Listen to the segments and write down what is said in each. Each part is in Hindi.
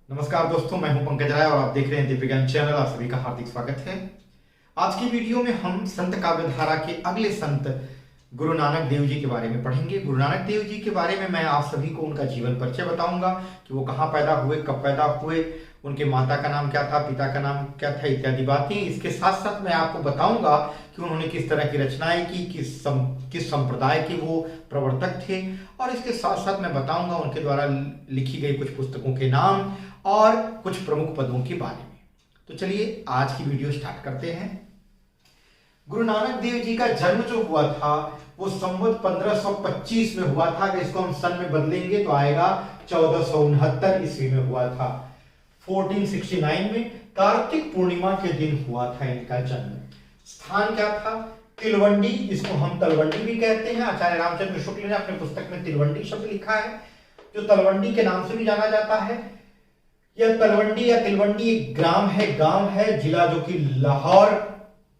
नमस्कार दोस्तों, मैं हूं पंकज राय और आप देख रहे हैं दिव्य ज्ञान चैनल। आप सभी का हार्दिक स्वागत है। आज की वीडियो में हम संत काव्यधारा के अगले संत गुरु नानक देव जी के बारे में पढ़ेंगे। गुरु नानक देव जी के बारे में मैं आप सभी को उनका जीवन परिचय बताऊंगा कि वो कहाँ पैदा हुए, कब पैदा हुए, उनके माता का नाम क्या था, पिता का नाम क्या था, इत्यादि बातें। इसके साथ साथ मैं आपको बताऊंगा कि उन्होंने किस तरह की रचनाएं की, किस संप्रदाय के वो प्रवर्तक थे, और इसके साथ साथ मैं बताऊंगा उनके द्वारा लिखी गई कुछ पुस्तकों के नाम और कुछ प्रमुख पदों के बारे में। तो चलिए आज की वीडियो स्टार्ट करते हैं। गुरु नानक देव जी का जन्म जो हुआ था वो संवत 1525 में हुआ था। अगर इसको हम सन में बदलेंगे तो आएगा 1469 ईस्वी में हुआ था। 1469 में कार्तिक पूर्णिमा के दिन हुआ था इनका जन्म। स्थान क्या था? तिलवंडी, जिसको हम तलवंडी भी कहते हैं। आचार्य रामचंद्र शुक्ल ने अपने पुस्तक में तिलवंडी शब्द लिखा है, जो तलवंडी के नाम से भी जाना जाता है। यह तलवंडी या तिलवंडी एक ग्राम है, गांव है, जिला जो कि लाहौर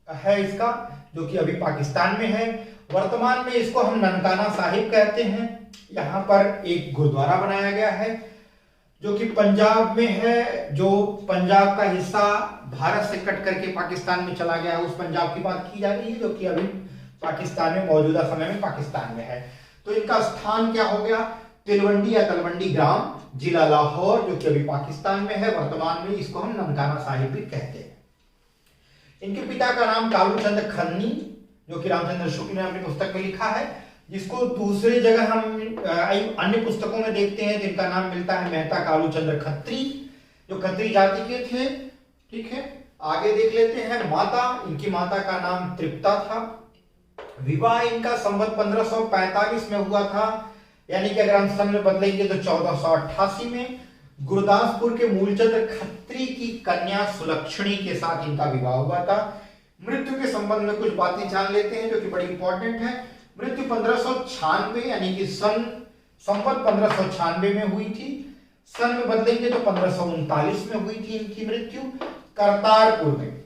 है इसका, जो कि अभी पाकिस्तान में है। वर्तमान में इसको हम ननकाना साहिब कहते हैं। यहाँ पर एक गुरुद्वारा बनाया गया है जो कि पंजाब में है। जो पंजाब का हिस्सा भारत से कट करके पाकिस्तान में चला गया है, उस पंजाब की बात की जा रही है, जो कि अभी पाकिस्तान में मौजूदा समय में पाकिस्तान में है। तो इनका स्थान क्या हो गया? तिलवंडी या तलवंडी ग्राम, जिला लाहौर, जो कि अभी पाकिस्तान में है। वर्तमान में इसको हम ननकाना साहिब भी कहते हैं। इनके पिता का नाम कालू चंद खन्नी, जो कि रामचंद्र शुक्ल ने अपनी पुस्तक में लिखा है, जिसको दूसरी जगह हम अन्य पुस्तकों में देखते हैं जिनका नाम मिलता है मेहता कालू चंद्र खत्री, जो खत्री जाति के थे। ठीक है, आगे देख लेते हैं। माता, इनकी माता का नाम तृप्ता था। विवाह इनका संवत 1545 में हुआ था, यानी कि अगर हम सन में बदलेंगे तो 1488 में। गुरदासपुर के मूलचंद खत्री की कन्या सुलक्षणी के साथ इनका विवाह हुआ था। मृत्यु के संबंध में कुछ बातें जान लेते हैं जो कि बड़ी इंपॉर्टेंट है। मृत्यु 1596 यानी कि संवत 1596 में हुई थी। सन में बदलेंगे तो 1539 में हुई थी इनकी मृत्यु, करतारपुर में।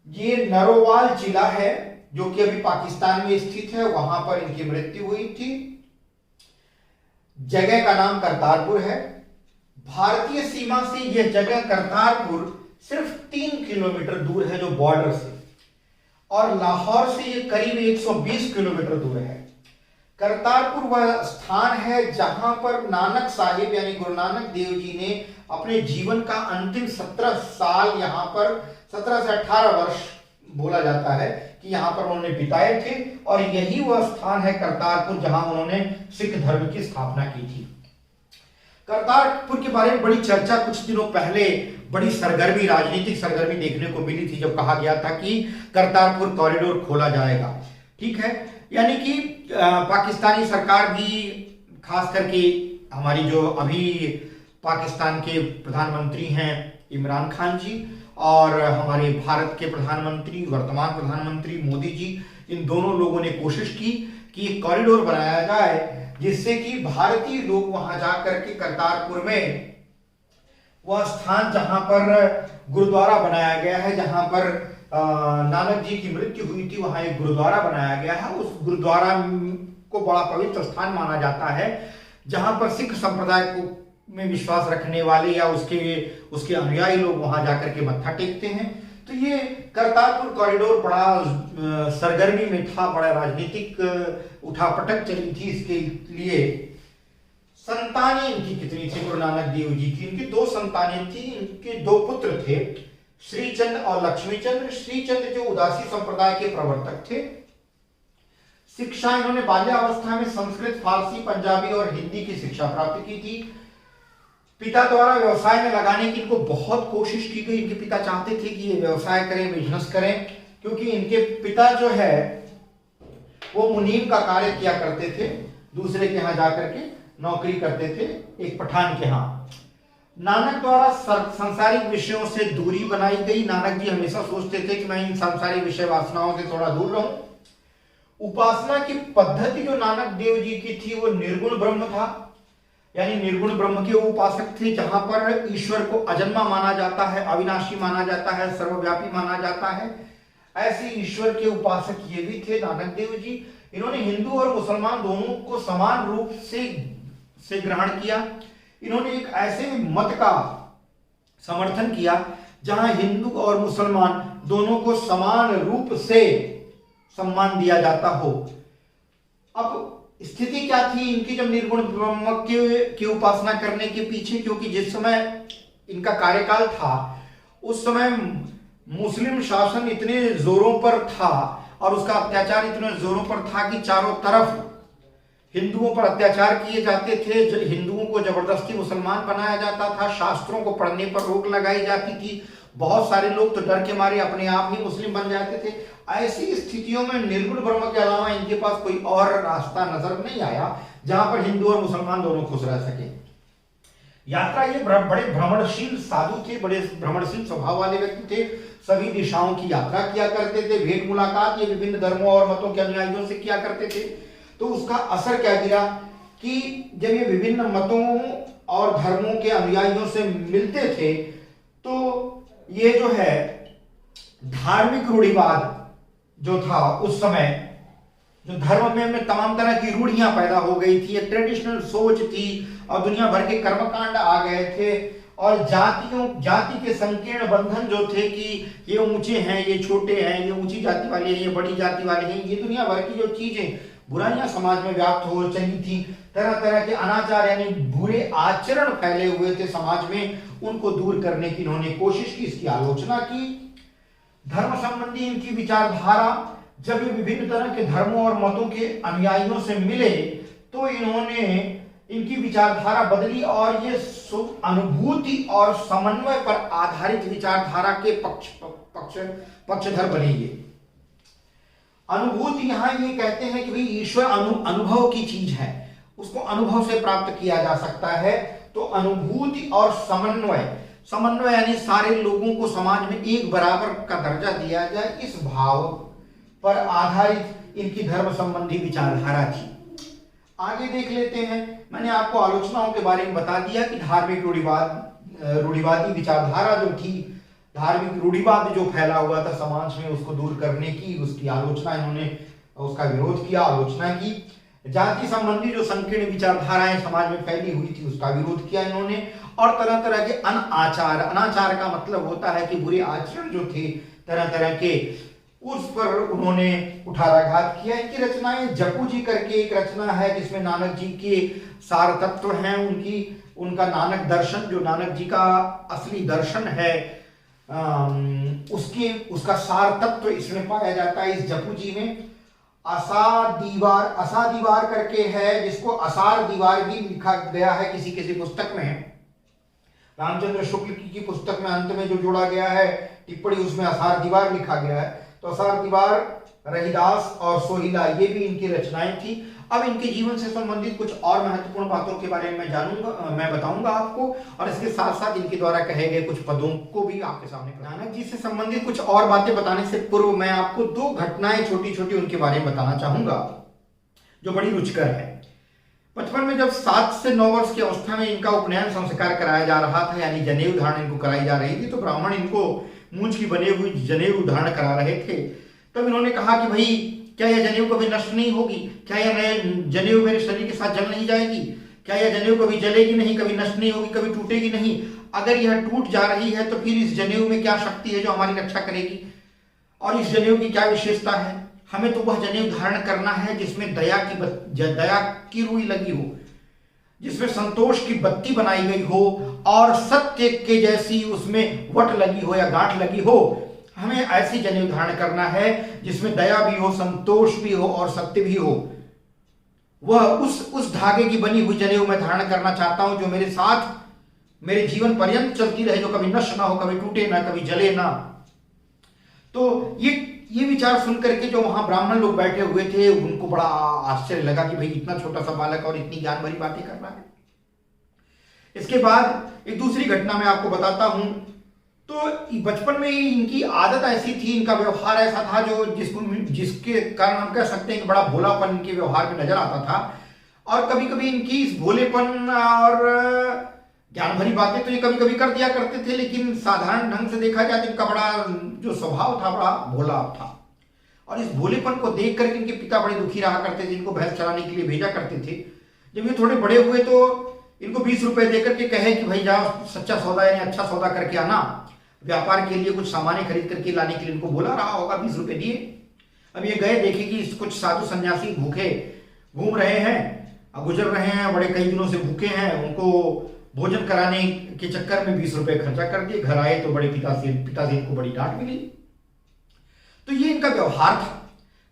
ये नरोवाल जिला है जो कि अभी पाकिस्तान में स्थित है, वहां पर इनकी मृत्यु हुई थी। जगह का नाम करतारपुर है। भारतीय सीमा से यह जगह करतारपुर सिर्फ 3 किलोमीटर दूर है, जो बॉर्डर से, और लाहौर से यह करीब 120 किलोमीटर दूर है। करतारपुर वह स्थान है जहां पर नानक साहिब यानी गुरु नानक देव जी ने अपने जीवन का अंतिम 17 साल, यहां पर 17 से 18 वर्ष बोला जाता है कि यहां पर उन्होंने बिताए थे, और यही वह स्थान है करतारपुर जहां उन्होंने सिख धर्म की स्थापना की थी। करतारपुर के बारे में बड़ी चर्चा कुछ दिनों पहले, बड़ी सरगर्मी, राजनीतिक सरगर्मी देखने को मिली थी, जब कहा गया था कि करतारपुर कॉरिडोर खोला जाएगा। ठीक है, यानी कि पाकिस्तानी सरकार भी, खास करके हमारी जो अभी पाकिस्तान के प्रधानमंत्री हैं इमरान खान जी, और हमारे भारत के प्रधानमंत्री, वर्तमान प्रधानमंत्री मोदी जी, इन दोनों लोगों ने कोशिश की कि एक कॉरिडोर बनाया जाए जिससे कि भारतीय लोग वहां जाकर के करतारपुर में, वह स्थान जहां पर गुरुद्वारा बनाया गया है, जहां पर नानक जी की मृत्यु हुई थी, वहां एक गुरुद्वारा बनाया गया है। उस गुरुद्वारा को बड़ा पवित्र स्थान माना जाता है, जहां पर सिख संप्रदाय को में विश्वास रखने वाले या उसके अनुयायी लोग वहां जाकर के मत्था टेकते हैं। तो ये करतारपुर कॉरिडोर बड़ा सरगर्मी में था, बड़ा राजनीतिक उठापटक चली थी इसके लिए। संतानें इनकी कितनी थी गुरु नानक देव जी की? इनकी 2 संतानें थी। इनके 2 पुत्र थे, श्रीचंद और लक्ष्मीचंद। श्रीचंद जो उदासी संप्रदाय के प्रवर्तक थे। शिक्षा इन्होंने बाल्यावस्था में संस्कृत, फारसी, पंजाबी और हिंदी की शिक्षा प्राप्त की थी। पिता द्वारा व्यवसाय में लगाने की इनको बहुत कोशिश की गई। इनके पिता चाहते थे कि ये व्यवसाय करें, बिजनेस करें, क्योंकि इनके पिता जो है वो मुनीम का कार्य किया करते थे, दूसरे के यहाँ जाकर के नौकरी करते थे, एक पठान के यहाँ। नानक द्वारा सांसारिक विषयों से दूरी बनाई गई। नानक जी हमेशा सोचते थे कि मैं इन सांसारिक विषय वासनाओं से थोड़ा दूर रहूं। उपासना की पद्धति जो नानक देव जी की थी वो निर्गुण ब्रह्म था, यानी निर्गुण ब्रह्म के उपासक थे, जहां पर ईश्वर को अजन्मा माना जाता है, अविनाशी माना जाता है, सर्वव्यापी माना जाता है। ऐसे ईश्वर के उपासक ये भी थे नानक देव जी। इन्होंने हिंदू और मुसलमान दोनों को समान रूप से ग्रहण किया। इन्होंने एक ऐसे मत का समर्थन किया जहां हिंदू और मुसलमान दोनों को समान रूप से सम्मान दिया जाता हो। अब स्थिति क्या थी इनकी जब निर्गुण ब्रह्म की उपासना करने के पीछे, क्योंकि जिस समय इनका कार्यकाल था उस समय मुस्लिम शासन इतने जोरों पर था और उसका अत्याचार इतने जोरों पर था कि चारों तरफ हिंदुओं पर अत्याचार किए जाते थे, हिंदुओं को जबरदस्ती मुसलमान बनाया जाता था, शास्त्रों को पढ़ने पर रोक लगाई जाती थी, बहुत सारे लोग तो डर के मारे अपने आप ही मुस्लिम बन जाते थे। ऐसी स्थितियों में निर्गुण ब्रह्म के अलावा इनके पास कोई और रास्ता नजर नहीं आया जहां पर हिंदू और मुसलमान दोनों खुश रह सके। यात्रा ये बड़े भ्रमणशील साधु थे, बड़े भ्रमणशील स्वभाव वाले व्यक्ति थे, सभी दिशाओं की यात्रा किया करते थे, भेंट मुलाकात ये विभिन्न धर्मों और मतों के अनुयायियों से किया करते थे। तो उसका असर क्या गिरा कि जब ये विभिन्न मतों और धर्मों के अनुयायियों से मिलते थे तो ये जो है धार्मिक रूढ़िवाद जो था उस समय, जो धर्म में तमाम तरह की रूढ़ियां पैदा हो गई थी, एक ट्रेडिशनल सोच थी और दुनिया भर के कर्मकांड आ गए थे और जाति के संकीर्ण बंधन जो थे कि ये ऊंचे हैं, ये छोटे हैं, ये ऊंची जाति वाले हैं, ये बड़ी जाति वाले हैं, ये दुनिया भर की जो चीजें बुराइयां समाज में व्याप्त हो चली थी, तरह तरह के अनाचार यानी बुरे आचरण फैले हुए थे समाज में, उनको दूर करने की इन्होंने कोशिश की, इसकी आलोचना की। धर्म संबंधी इनकी विचारधारा, जब ये विभिन्न तरह के धर्मों और मतों के अनुयायियों से मिले तो इन्होंने इनकी विचारधारा बदली और ये अनुभूति और समन्वय पर आधारित विचारधारा के पक्षधर बने। ये अनुभूति, यहां ये कहते हैं कि भाई ईश्वर अनुभव की चीज है, उसको अनुभव से प्राप्त किया जा सकता है। तो अनुभूति और समन्वय यानी सारे लोगों को समाज में एक बराबर का दर्जा दिया जाए, इस भाव पर आधारित इनकी धर्म संबंधी विचारधारा थी। आगे देख लेते हैं। मैंने आपको आलोचनाओं के बारे में बता दिया कि धार्मिक रूढ़िवादी विचारधारा जो थी, धार्मिक रूढ़िवाद जो फैला हुआ था समाज में, उसको दूर करने की, उसकी आलोचना इन्होंने, उसका विरोध किया, आलोचना की। जाति संबंधी जो संकीर्ण विचारधाराएं समाज में फैली हुई थी उसका विरोध किया इन्होंने। और तरह तरह के अनाचार का मतलब होता है कि बुरे आचरण जो थे तरह तरह के, उस पर उन्होंने कुठाराघात किया। इनकी रचनाएं, जपू जी करके एक रचना है जिसमें नानक जी के सार तत्व हैं, उनका नानक दर्शन, जो नानक जी का असली दर्शन है, उसका सार तत्व इसमें पाया जाता है इस जपू जी में। असा दीवार करके है जिसको असार दीवार भी लिखा गया है किसी पुस्तक में, रामचंद्र शुक्ल की पुस्तक में अंत में जो जोड़ा गया है टिप्पणी, उसमें असार दीवार लिखा गया है। तो असार दीवार, रहीदास और सोहिला, ये भी इनकी रचनाएं थी। अब इनके जीवन से संबंधित कुछ और महत्वपूर्ण बातों के बारे में मैं बताऊंगा आपको, और इसके साथ साथ इनके द्वारा कहे गए कुछ पदों को भी आपके सामने। नानक जी से संबंधित कुछ और बातें बताने से पूर्व मैं आपको दो घटनाएं छोटी छोटी उनके बारे में बताना चाहूंगा जो बड़ी रुचिकर है। बचपन में जब 7 से 9 वर्ष की अवस्था में इनका उपनयन संस्कार कराया जा रहा था, यानी जनेऊ धारण इनको कराई जा रही थी, तो ब्राह्मण इनको मूंछ की बनी हुई जनेऊ धारण करा रहे थे। तब इन्होंने कहा कि भाई क्या यह जनेऊ कभी नष्ट नहीं होगी, क्या यह जनेऊ मेरे शरीर के साथ जल नहीं जाएगी, क्या यह जनेऊ कभी जलेगी नहीं, कभी नष्ट नहीं होगी, कभी टूटेगी नहीं। अगर यह टूट जा रही है तो फिर इस जनेऊ में क्या शक्ति है जो हमारी रक्षा करेगी, और इस जनेऊ की क्या विशेषता है। हमें तो वह जनेऊ धारण करना है जिसमें दया की रुई लगी हो, जिसमें संतोष की बत्ती बनाई गई हो और सत्य के जैसी उसमें वट लगी हो या गांठ लगी हो। हमें ऐसी जनेऊ धारण करना है जिसमें दया भी हो, संतोष भी हो और सत्य भी हो। वह उस धागे की बनी हुई जनेऊ मैं धारण करना चाहता हूं जो मेरे साथ मेरे जीवन पर्यंत चलती रहे, जो कभी नष्ट ना हो, कभी टूटे ना, कभी जले ना। तो ये विचार सुन करके जो वहां ब्राह्मण लोग बैठे हुए थे उनको बड़ा आश्चर्य लगा कि भाई इतना छोटा सा बालक और इतनी ज्ञान भरी बातें कर रहा है। इसके बाद एक दूसरी घटना मैं आपको बताता हूं। तो बचपन में ही इनकी आदत ऐसी थी, इनका व्यवहार ऐसा था जो जिसके कारण हम कह सकते हैं कि बड़ा भोलापन इनके व्यवहार में नजर आता था। और कभी कभी इनकी इस भोलेपन और ज्ञान भरी बातें तो ये कभी कभी कर दिया करते थे, लेकिन साधारण ढंग से देखा जाए तो इनका बड़ा जो स्वभाव था बड़ा भोला था। और इस भोलेपन को देख करके इनके पिता बड़े दुखी रहा करते थे, इनको भैंस चराने के लिए भेजा करते थे। जब ये थोड़े बड़े हुए तो इनको 20 रुपए देकर के कहे कि भाई जाओ सच्चा सौदा यानी अच्छा सौदा करके आना, व्यापार के लिए कुछ सामानें खरीद करके लाने के लिए इनको बोला रहा होगा, 20 रुपए दिए। अब ये गए, देखे कि कुछ साधु सन्यासी भूखे घूम रहे हैं, गुजर रहे हैं, बड़े कई दिनों से भूखे हैं, उनको भोजन कराने के चक्कर में 20 रुपए खर्चा कर दिए। घर आए तो बड़े पिताजी को बड़ी डांट मिली। तो ये इनका व्यवहार था।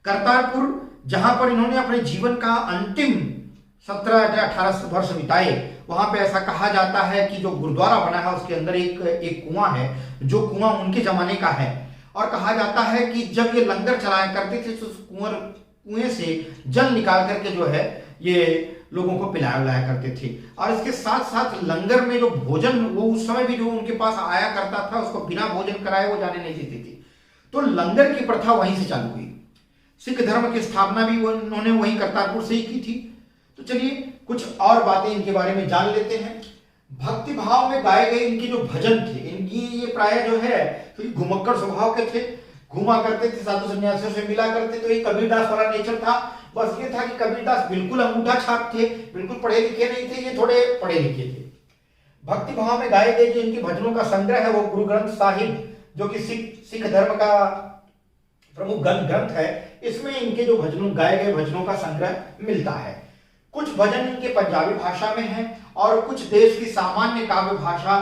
करतारपुर जहां पर इन्होंने अपने जीवन का अंतिम 17-18 वर्ष बिताए, वहां पे ऐसा कहा जाता है कि जो गुरुद्वारा बना है उसके अंदर एक कुआं है, जो कुआं उनके जमाने का है। और कहा जाता है कि जब ये लंगर चलाया करते थे तो उस कुएं से जल निकाल करके जो है ये लोगों को पिलाया उलाया करते थे। और इसके साथ साथ लंगर में जो भोजन, वो उस समय भी जो उनके पास आया करता था उसको बिना भोजन कराए वो जाने नहीं देते थे। तो लंगर की प्रथा वहीं से चालू हुई। सिख धर्म की स्थापना भी उन्होंने वहीं करतारपुर से ही की थी। तो चलिए कुछ और बातें इनके बारे में जान लेते हैं। भक्ति भाव में गाए गए इनके जो भजन थे, इनकी ये प्राय जो है तो घुमक्कड़ स्वभाव के थे, घुमा करते थे, साधु सन्यासियों से मिला करते। तो ये कबीरदास वाला नेचर था। बस ये था कि कबीरदास बिल्कुल अंगूठा छाप थे, बिल्कुल पढ़े लिखे नहीं थे, ये थोड़े पढ़े लिखे थे। भक्ति भाव में गाए गए जो इनके भजनों का संग्रह है वो गुरु ग्रंथ साहिब, जो कि सिख धर्म का प्रमुख ग्रंथ है, इसमें इनके जो भजनों गाए गए भजनों का संग्रह मिलता है। कुछ भजन इनके पंजाबी भाषा में हैं और कुछ देश की सामान्य काव्य भाषा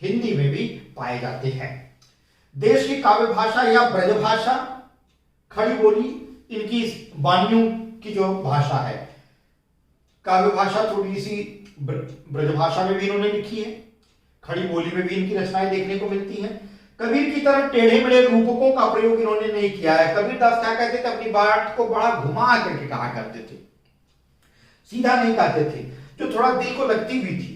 हिंदी में भी पाए जाते हैं। देश की काव्य भाषा या ब्रज भाषा, खड़ी बोली इनकी वाणियों की जो भाषा है। काव्य भाषा थोड़ी सी ब्रज भाषा में भी इन्होंने लिखी है, खड़ी बोली में भी इनकी रचनाएं देखने को मिलती हैं। कबीर की तरह टेढ़े मेढ़े रूपकों का प्रयोग इन्होंने नहीं किया है। कबीरदास क्या कहते थे, अपनी बात को बड़ा घुमा करके कहा करते थे, सीधा नहीं कहते थे, जो थोड़ा दिल को लगती भी थी।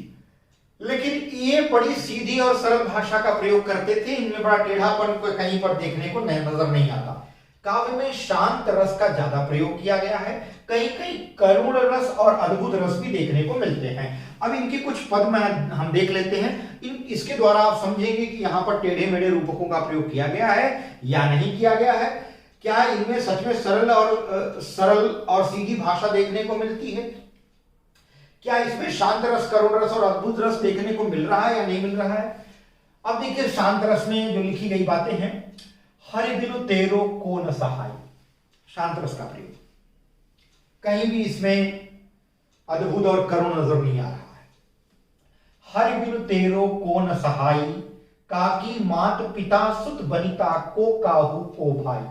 लेकिन ये बड़ी सीधी और सरल भाषा का प्रयोग करते थे, इनमें बड़ा टेढ़ापन को कहीं पर देखने को नजर नहीं आता। काव्य में शांत रस का ज्यादा प्रयोग किया गया है, कहीं कहीं करुण रस और अद्भुत रस भी देखने को मिलते हैं। अब इनके कुछ पद में हम देख लेते हैं, इसके द्वारा आप समझेंगे कि यहाँ पर टेढ़े मेढ़े रूपकों का प्रयोग किया गया है या नहीं किया गया है। क्या इनमें सच में सरल और सीधी भाषा देखने को मिलती है? क्या इसमें शांत रस, करुण रस और अद्भुत रस देखने को मिल रहा है या नहीं मिल रहा है? अब देखिए शांत रस में जो लिखी गई बातें हैं, हरि बिनु तेरो को न सहाय, शांत रस का प्रयोग, कहीं भी इसमें अद्भुत और करुण नजर नहीं आ रहा है। हरि बिनु तेरो को न सहाय, काकी मात पिता सुत बनिता को काहू को भाई।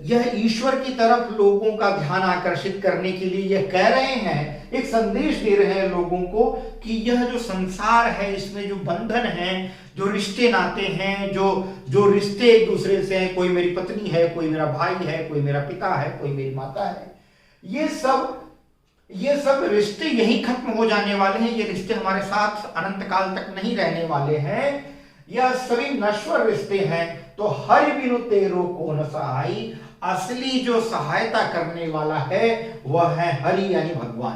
यह ईश्वर की तरफ लोगों का ध्यान आकर्षित करने के लिए यह कह रहे हैं, एक संदेश दे रहे हैं लोगों को कि यह जो संसार है इसमें जो बंधन है, जो रिश्ते नाते हैं, जो रिश्ते एक दूसरे से हैं, कोई मेरी पत्नी है, कोई मेरा भाई है, कोई मेरा पिता है, कोई मेरी माता है, ये सब रिश्ते यही खत्म हो जाने वाले हैं। ये रिश्ते हमारे साथ अनंत काल तक नहीं रहने वाले हैं, यह सभी नश्वर रिश्ते हैं। तो हरि बिनु तेरो को न सहाय, असली जो सहायता करने वाला है वह है हरि यानी भगवान,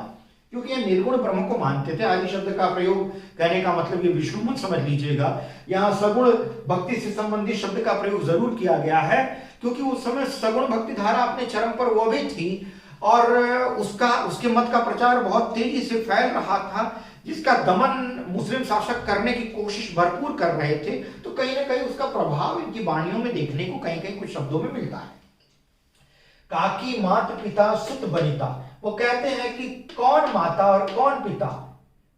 क्योंकि ये निर्गुण ब्रह्म को मानते थे। आदि शब्द का प्रयोग कहने का मतलब ये विष्णु मत समझ लीजिएगा, यहाँ सगुण भक्ति से संबंधित शब्द का प्रयोग जरूर किया गया है, क्योंकि उस समय सगुण भक्ति धारा अपने चरम पर वो भी थी और उसके मत का प्रचार बहुत तेजी से फैल रहा था, जिसका दमन मुस्लिम शासक करने की कोशिश भरपूर कर रहे थे। तो कहीं ना कहीं उसका प्रभाव इनकी वाणियों में देखने को कहीं कहीं कुछ शब्दों में मिलता है। काकी मात पिता सुत बनिता, वो कहते हैं कि कौन माता और कौन पिता,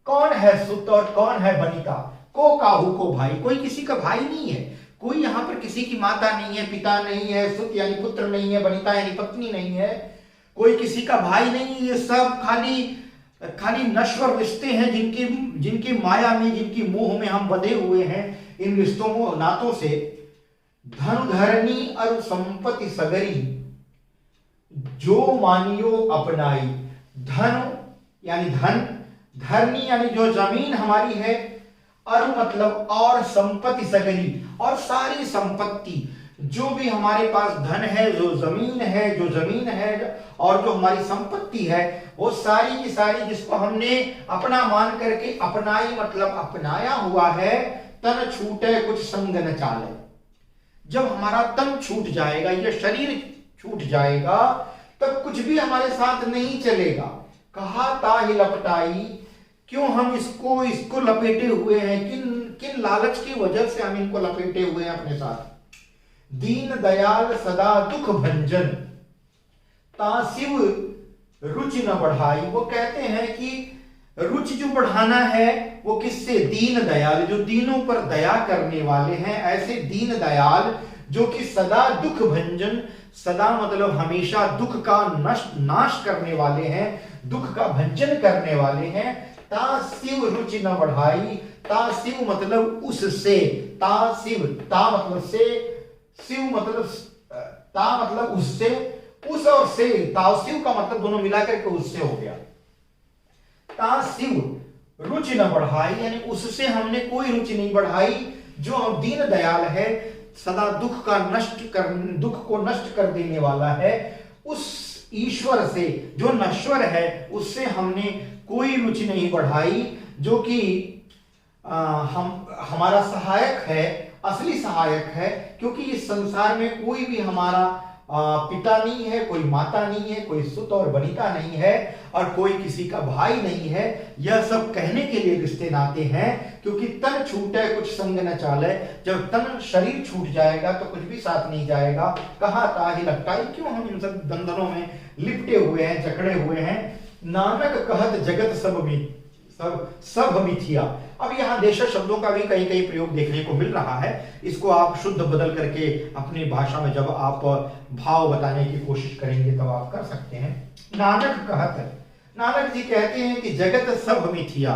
कौन है सुत और कौन है बनिता, को काहू को भाई, कोई किसी का भाई नहीं है, कोई यहाँ पर किसी की माता नहीं है, पिता नहीं है, सुत यानी पुत्र नहीं है, बनिता यानी पत्नी नहीं है, कोई किसी का भाई नहीं। ये सब खाली नश्वर रिश्ते हैं जिनकी माया में, जिनकी मोह में हम बंधे हुए हैं। इन रिश्तों नातों से धन धरनी और संपत्ति सगरी जो मानियो अपनाई, धन यानी धन, धरनी यानी जो जमीन हमारी है, और मतलब और संपत्ति सगरी, और सारी संपत्ति जो भी हमारे पास धन है, जो जमीन है और जो हमारी संपत्ति है, वो सारी की सारी जिसको हमने अपना मान करके अपनाई, मतलब अपनाया हुआ है। तन छूटे कुछ संग न चाले, जब हमारा तन छूट जाएगा, ये शरीर छूट जाएगा, तब कुछ भी हमारे साथ नहीं चलेगा, कहा ताहि लपटाई, क्यों हम इसको लपेटे हुए हैं, किन लालच की वजह से हम इनको लपेटे हुए हैं अपने साथ। दीन दयाल सदा दुख भंजन, तासिव रुचि न बढ़ाई। वो कहते हैं कि रुचि जो बढ़ाना है वो किससे, दीन दयाल, जो दीनों पर दया करने वाले हैं, ऐसे दीन दयाल जो कि सदा दुख भंजन, सदा मतलब हमेशा दुख का नाश करने वाले हैं, दुख का भंजन करने वाले हैं। तासिव रुचि न बढ़ाई, तासिव मतलब उससे, तासिव ता मतलब से, शिव मतलब ता मतलब उससे, उस और से, तासिव का मतलब दोनों मिलाकर के उससे हो गया। तासिव रुचि न बढ़ाई यानी उससे हमने कोई रुचि नहीं बढ़ाई, जो हम दीन दयाल है, सदा दुख को नष्ट कर देने वाला है, उस ईश्वर से जो नश्वर है उससे हमने कोई रुचि नहीं बढ़ाई, जो कि हमारा सहायक है, असली सहायक है। क्योंकि इस संसार में कोई भी हमारा पिता नहीं है, कोई माता नहीं है, कोई सुत और बनिता नहीं है, और कोई किसी का भाई नहीं है। यह सब कहने के लिए रिश्ते नाते हैं, क्योंकि तन छूटे कुछ संग न चाले, जब तन शरीर छूट जाएगा तो कुछ भी साथ नहीं जाएगा। कहा ताहि लपटाई, क्यों हम इन सब बंधनों में लिपटे हुए हैं, जकड़े हुए हैं। नानक कहत जगत सब मिथिया। अब यहाँ देश शब्दों का भी कहीं कहीं प्रयोग देखने को मिल रहा है, इसको आप शुद्ध बदल करके अपनी भाषा में जब आप भाव बताने की कोशिश करेंगे तब आप कर सकते हैं। नानक कहत, नानक जी कहते हैं कि जगत सब मिथिया,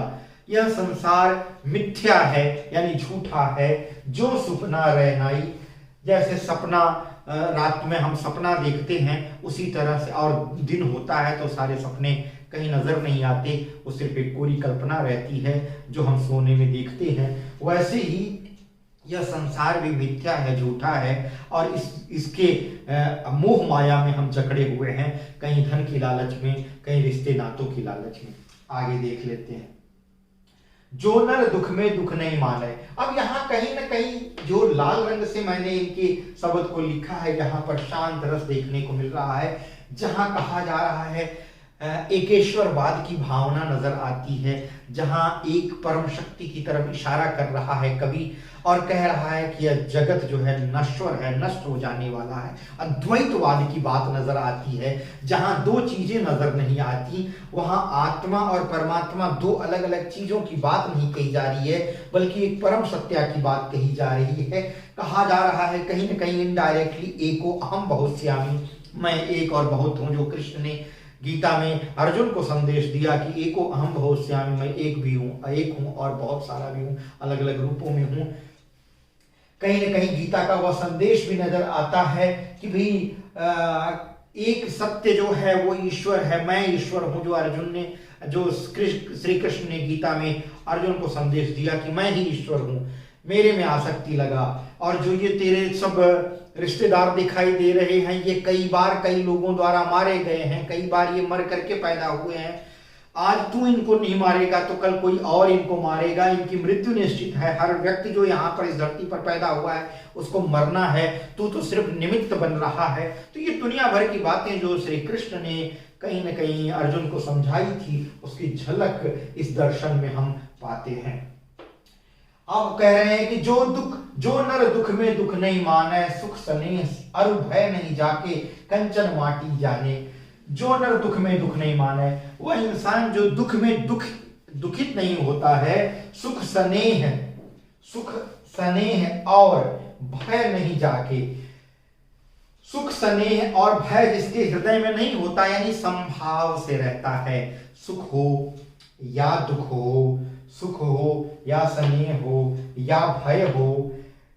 यह संसार मिथ्या है यानी झूठा है। जो सुपना रहनाई, जैसे सपना रात में हम सपना देखते हैं उसी तरह से, और दिन होता है तो सारे सपने कहीं नजर नहीं आते, वो सिर्फ एक पूरी कल्पना रहती है जो हम सोने में देखते हैं। वैसे ही यह संसार भी मिथ्या है, झूठा है, और इसके मोह माया में हम जकड़े हुए हैं, कहीं धन की लालच में, कहीं रिश्ते नातों की लालच में। आगे देख लेते हैं। जो नर दुख में दुख नहीं माने। अब यहाँ कहीं ना कहीं जो लाल रंग से मैंने इनके शब्द को लिखा है, यहाँ पर शांत रस देखने को मिल रहा है, जहां कहा जा रहा है एकेश्वरवाद की भावना नजर आती है, जहां एक परम शक्ति की तरफ इशारा कर रहा है कवि, और कह रहा है कि यह जगत जो है नश्वर है, नष्ट हो जाने वाला है। अद्वैतवाद की बात नजर आती है, जहां दो चीजें नजर नहीं आती, वहां आत्मा और परमात्मा दो अलग अलग चीजों की बात नहीं कही जा रही है, बल्कि एक परम सत्या की बात कही जा रही है। कहा जा रहा है कहीं न कहीं इनडायरेक्टली, एको अहम बहुश्यामी, मैं एक और बहुत हूं, जो कृष्ण ने गीता में अर्जुन को संदेश दिया कि एको अहम बहुश्यामी, मैं एक भी हूं, एक हूं और बहुत सारा भी हूं, अलग अलग रूपों में हूं। कहीं न कहीं गीता का वह संदेश भी नजर आता है कि भाई एक सत्य जो है वो ईश्वर है, मैं ईश्वर हूं, जो अर्जुन ने, जो श्री कृष्ण ने गीता में अर्जुन को संदेश दिया कि मैं ही ईश्वर हूं, मेरे में आसक्ति लगा। और जो ये तेरे सब रिश्तेदार दिखाई दे रहे हैं, ये कई बार कई लोगों द्वारा मारे गए हैं, कई बार ये मर करके पैदा हुए हैं, आज तू इनको नहीं मारेगा तो कल कोई और इनको मारेगा, इनकी मृत्यु निश्चित है। हर व्यक्ति जो यहाँ पर इस धरती पर पैदा हुआ है उसको मरना है, तू तो सिर्फ निमित्त बन रहा है। तो ये दुनिया भर की बातें जो श्री कृष्ण ने कहीं न कहीं अर्जुन को समझाई थी, उसकी झलक इस दर्शन में हम पाते हैं। अब कह रहे हैं कि जो नर दुख में दुख नहीं माने, सुख स्नेह अरु भय नहीं जाके, कंचन माटी जाने। जो नर दुख में दुख नहीं माने, वह इंसान जो दुख में दुखित नहीं होता है, सुख स्नेह और भय नहीं जाके। सुख स्नेह और भय जिसके हृदय में नहीं होता, यानी संभाव से रहता है, सुख हो या दुख हो, सुख हो या स्नेह हो या भय हो,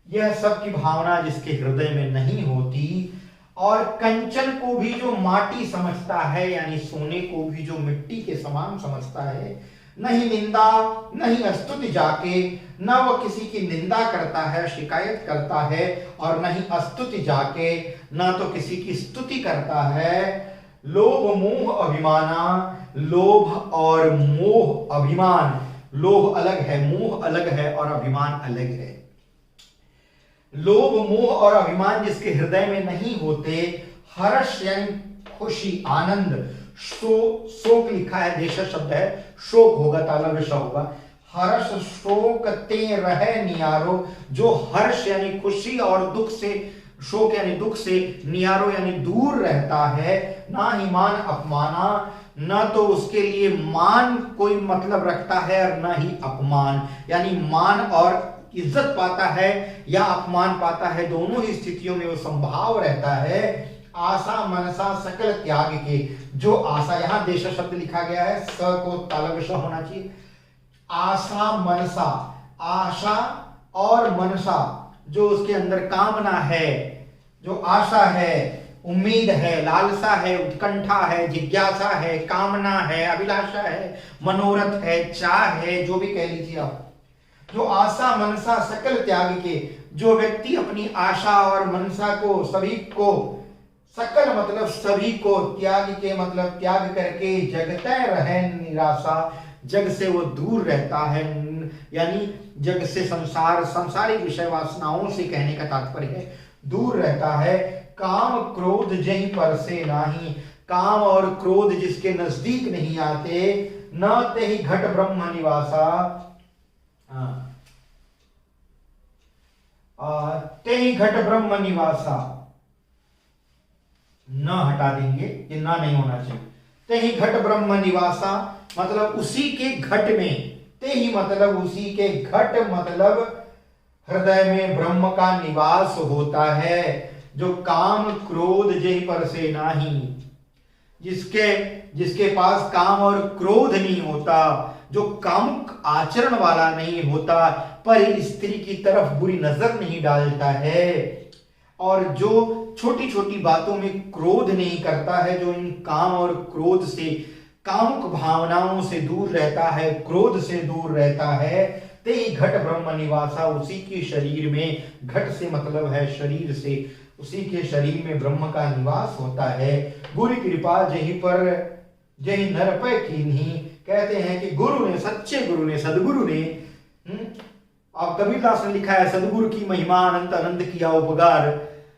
यह सब की भावना जिसके हृदय में नहीं होती, और कंचन को भी जो माटी समझता है, यानी सोने को भी जो मिट्टी के समान समझता है, नहीं निंदा नहीं स्तुति जाके, न वह किसी की निंदा करता है, शिकायत करता है, और नहीं स्तुति जाके, न तो किसी की स्तुति करता है। लोभ मोह अभिमाना, लोभ और मोह अभिमान, लोभ अलग है, मोह अलग है, और अभिमान अलग है। लोभ मोह और अभिमान जिसके हृदय में नहीं होते, हर्ष यानी खुशी आनंद, शोक लिखा है, देश शब्द है, शोक होगा, तालव्य श होगा। हर्ष शोक ते रहे नियारो, जो हर्ष यानी खुशी और दुख से, शोक यानी दुख से, नियारो यानी दूर रहता है, ना ही मान अपमाना, न तो उसके लिए मान कोई मतलब रखता है और न ही अपमान, यानी मान और इज्जत पाता है या अपमान पाता है, दोनों ही स्थितियों में वो संभाव रहता है। आशा मनसा सकल त्याग के, जो आशा, यहां देश शब्द लिखा गया है, स को तालव्य श होना चाहिए। आशा मनसा, आशा और मनसा, जो उसके अंदर कामना है, जो आशा है, उम्मीद है, लालसा है, उत्कंठा है, जिज्ञासा है, कामना है, अभिलाषा है, मनोरथ है, चाह है, जो भी कह लीजिए आप, जो आशा मनसा सकल त्याग के, जो व्यक्ति अपनी आशा और मनसा को, सभी को, सकल मतलब सभी को, त्याग के मतलब त्याग करके, जगते रहे निराशा, जग से वो दूर रहता है, यानी जग से, संसार, संसारिक विषय वासनाओं से कहने का तात्पर्य है, दूर रहता है। काम क्रोध जहीं पर से नाही, काम और क्रोध जिसके नजदीक नहीं आते, न ते ही घट ब्रह्म निवासा, ते ही घट ब्रह्म निवासा, न हटा देंगे, ये ना नहीं होना चाहिए। ते ही घट ब्रह्म निवासा मतलब उसी के घट में, ते ही मतलब उसी के घट मतलब हृदय में ब्रह्म का निवास होता है। जो काम क्रोध जय पर से नाही, जिसके पास काम और क्रोध नहीं होता, जो कामुक आचरण वाला नहीं होता, पर स्त्री की तरफ बुरी नजर नहीं डालता है, और जो छोटी छोटी बातों में क्रोध नहीं करता है, जो इन काम और क्रोध से, कामुक भावनाओं से दूर रहता है, क्रोध से दूर रहता है, ते ही घट ब्रह्म निवासा, उसी के शरीर में, घट से मतलब है शरीर से, उसी के शरीर में ब्रह्म का निवास होता है। गुरु कृपा जही पर जही नर पे कीन्ही, कहते हैं कि गुरु ने, सच्चे गुरु ने, सदगुरु ने, अब कबीरदास ने लिखा है, सदगुरु की महिमा अनंत, अनंत किया उपकार,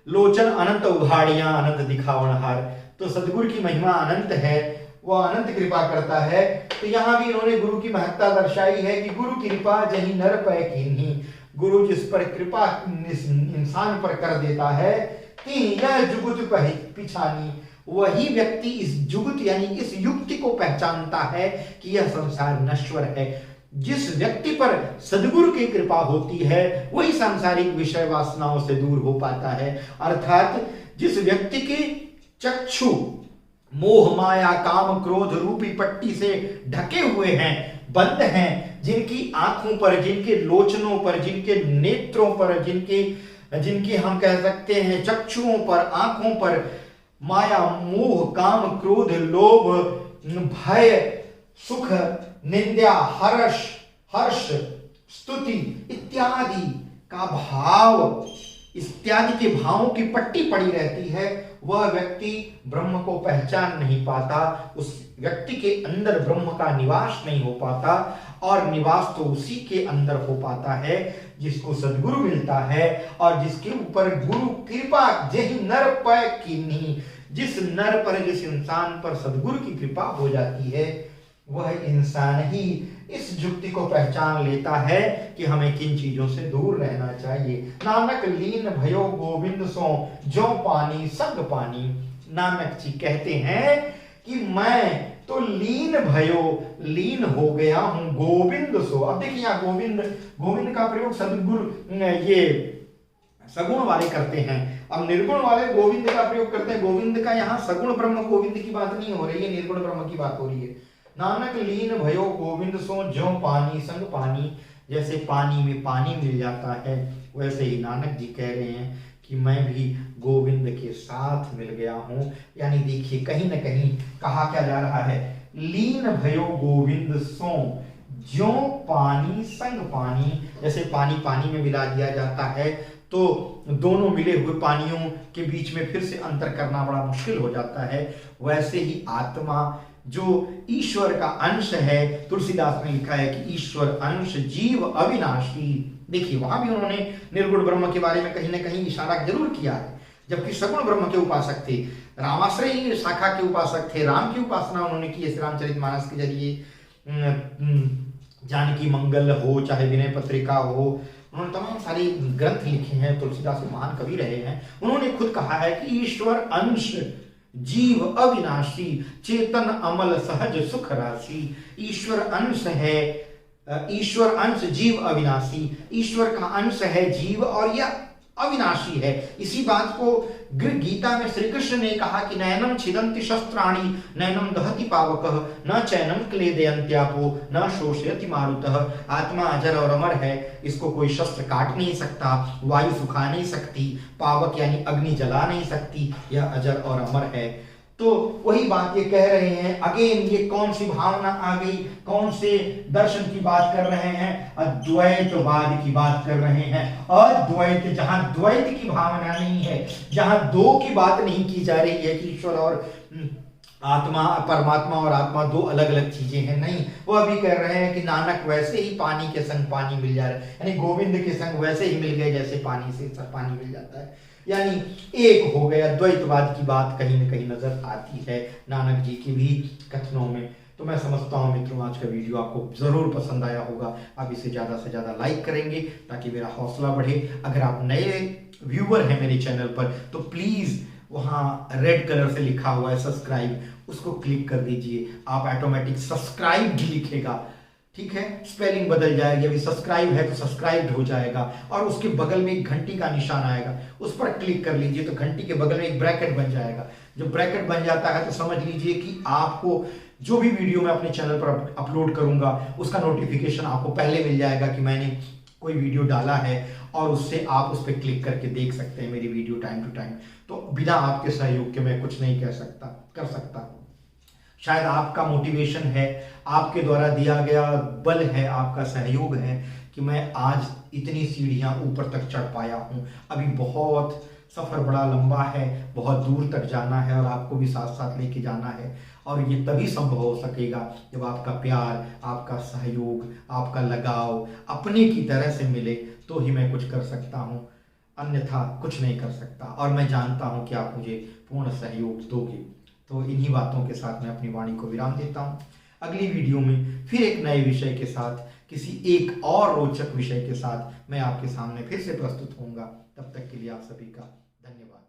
लोचन अनंत उघाड़ियां अनंत दिखावनहार। तो सदगुरु की महिमा अनंत है, वह अनंत कृपा करता है। तो यहां भी इन्होंने गुरु की महत्ता दर्शाई है कि गुरु कृपा जही नर पै कीन्ही, गुरु जिस पर कृपा इंसान पर कर देता है, यह जुगुत पिछानी, वही व्यक्ति इस जुगुत यानी इस युक्ति को पहचानता है कि यह संसार नश्वर है। जिस व्यक्ति पर सदगुरु की कृपा होती है, वही सांसारिक विषय वासनाओं से दूर हो पाता है। अर्थात जिस व्यक्ति के चक्षु मोह माया काम क्रोध रूपी पट्टी से ढके हुए हैं, बंद हैं, जिनकी आंखों पर, जिनके लोचनों पर, जिनके नेत्रों पर, जिनके हम कह सकते हैं चक्षुओं पर, आंखों पर माया मोह काम क्रोध लोभ भय सुख निंदा हर्ष स्तुति इत्यादि का भाव, इत्यादि के भावों की पट्टी पड़ी रहती है, वह व्यक्ति ब्रह्म को पहचान नहीं पाता, उस व्यक्ति के अंदर ब्रह्म का निवास नहीं हो पाता, और निवास तो उसी के अंदर हो पाता है जिसको सद्गुरु मिलता है, और जिसके ऊपर गुरु कृपा जही नर पै कीन्ही, जिस नर पर, जिस इंसान पर सद्गुरु की कृपा हो जाती है, वह इंसान ही इस युक्ति को पहचान लेता है कि हमें किन चीजों से दूर रहना चाहिए। नानक लीन भयो गोविंद सो जो पानी संग पानी, नानक जी कहते हैं कि मैं तो लीन भयो, लीन हो गया हूं गोविंद सो। अब देखिए यहाँ गोविंद का प्रयोग सदगुरु ये सगुण वाले करते हैं, अब निर्गुण वाले गोविंद का प्रयोग करते हैं। गोविंद का यहाँ सगुण ब्रह्म गोविंद की बात नहीं हो रही है, निर्गुण ब्रह्म की बात हो रही है। नानक लीन भयो गोविंद सो ज्यों पानी संग पानी, जैसे पानी में पानी मिल जाता है, वैसे ही नानक जी कह रहे हैं कि मैं भी गोविंद के साथ मिल गया हूं। यानी देखिए कहीं ना कहीं कहा क्या जा रहा है, लीन भयो गोविंद सो ज्यों पानी संग पानी, जैसे पानी पानी में मिला दिया जाता है तो दोनों मिले हुए पानियों के बीच में फिर से अंतर करना बड़ा मुश्किल हो जाता है, वैसे ही आत्मा जो ईश्वर का अंश है, तुलसीदास ने लिखा है कि ईश्वर अंश जीव अविनाशी। देखिए वहां भी उन्होंने निर्गुण ब्रह्म के बारे में कहीं ना कहीं इशारा जरूर किया है। जबकि सगुण ब्रह्म के उपासक थे, रामाश्रयी शाखा के उपासक थे, राम की उपासना उन्होंने की इस रामचरितमानस के जरिए। जानकी मंगल हो चाहे विनय पत्रिका हो, उन्होंने तमाम सारे ग्रंथ लिखे हैं। तुलसीदास महान कवि रहे हैं। उन्होंने खुद कहा है कि ईश्वर अंश जीव अविनाशी, चेतन अमल सहज सुख राशि। ईश्वर अंश है, ईश्वर अंश जीव अविनाशी, ईश्वर का अंश है जीव और यह अविनाशी है। इसी बात को गीता में श्री कृष्ण ने कहा कि नैनम छिदन्ति शस्त्राणि नैनम दहति पावकः न चैनम क्लेदयन्त्यापो न शोषयति मारुतः। आत्मा अजर और अमर है, इसको कोई शस्त्र काट नहीं सकता, वायु सुखा नहीं सकती, पावक यानी अग्नि जला नहीं सकती, यह अजर और अमर है। तो वही बात ये कह रहे हैं। अगेन ये कौन सी भावना आ गई, कौन से दर्शन की बात कर रहे हैं? अद्वैतवाद की बात कर रहे हैं। अद्वैत, जहां द्वैत की भावना नहीं है, जहां दो की बात नहीं की जा रही है कि ईश्वर और आत्मा, परमात्मा और आत्मा दो अलग अलग चीजें हैं, नहीं। वो अभी कह रहे हैं कि नानक वैसे ही पानी के संग पानी मिल जा रहा है, यानी गोविंद के संग वैसे ही मिल गए जैसे पानी से पानी मिल जाता है, यानी एक हो गया। द्वैतवाद की बात कहीं न कहीं नजर आती है नानक जी की भी कथनों में। तो मैं समझता हूँ मित्रों आज का वीडियो आपको जरूर पसंद आया होगा। आप इसे ज़्यादा से ज़्यादा लाइक करेंगे ताकि मेरा हौसला बढ़े। अगर आप नए व्यूअर हैं मेरे चैनल पर तो प्लीज़ वहाँ रेड कलर से लिखा हुआ है सब्सक्राइब, उसको क्लिक कर दीजिए। आप ऑटोमेटिक सब्सक्राइब भी लिखेगा, ठीक है, स्पेलिंग बदल जाएगी। अभी सब्सक्राइब है तो सब्सक्राइब्ड हो जाएगा और उसके बगल में एक घंटी का निशान आएगा, उस पर क्लिक कर लीजिए तो घंटी के बगल में एक ब्रैकेट बन जाएगा। जब ब्रैकेट बन जाता है तो समझ लीजिए कि आपको जो भी वीडियो मैं अपने चैनल पर अपलोड करूंगा उसका नोटिफिकेशन आपको पहले मिल जाएगा कि मैंने कोई वीडियो डाला है, और उससे आप उस पर क्लिक करके देख सकते हैं मेरी वीडियो टाइम टू टाइम। तो बिना आपके सहयोग के मैं कुछ नहीं कर सकता। शायद आपका मोटिवेशन है, आपके द्वारा दिया गया बल है, आपका सहयोग है कि मैं आज इतनी सीढ़ियां ऊपर तक चढ़ पाया हूं। अभी बहुत सफ़र बड़ा लंबा है, बहुत दूर तक जाना है और आपको भी साथ साथ लेके जाना है। और ये तभी संभव हो सकेगा जब आपका प्यार, आपका सहयोग, आपका लगाव अपने की तरह से मिले, तो ही मैं कुछ कर सकता हूँ, अन्यथा कुछ नहीं कर सकता। और मैं जानता हूँ कि आप मुझे पूर्ण सहयोग दोगे। तो इन्हीं बातों के साथ मैं अपनी वाणी को विराम देता हूँ। अगली वीडियो में फिर एक नए विषय के साथ, किसी एक और रोचक विषय के साथ मैं आपके सामने फिर से प्रस्तुत होऊंगा। तब तक के लिए आप सभी का धन्यवाद।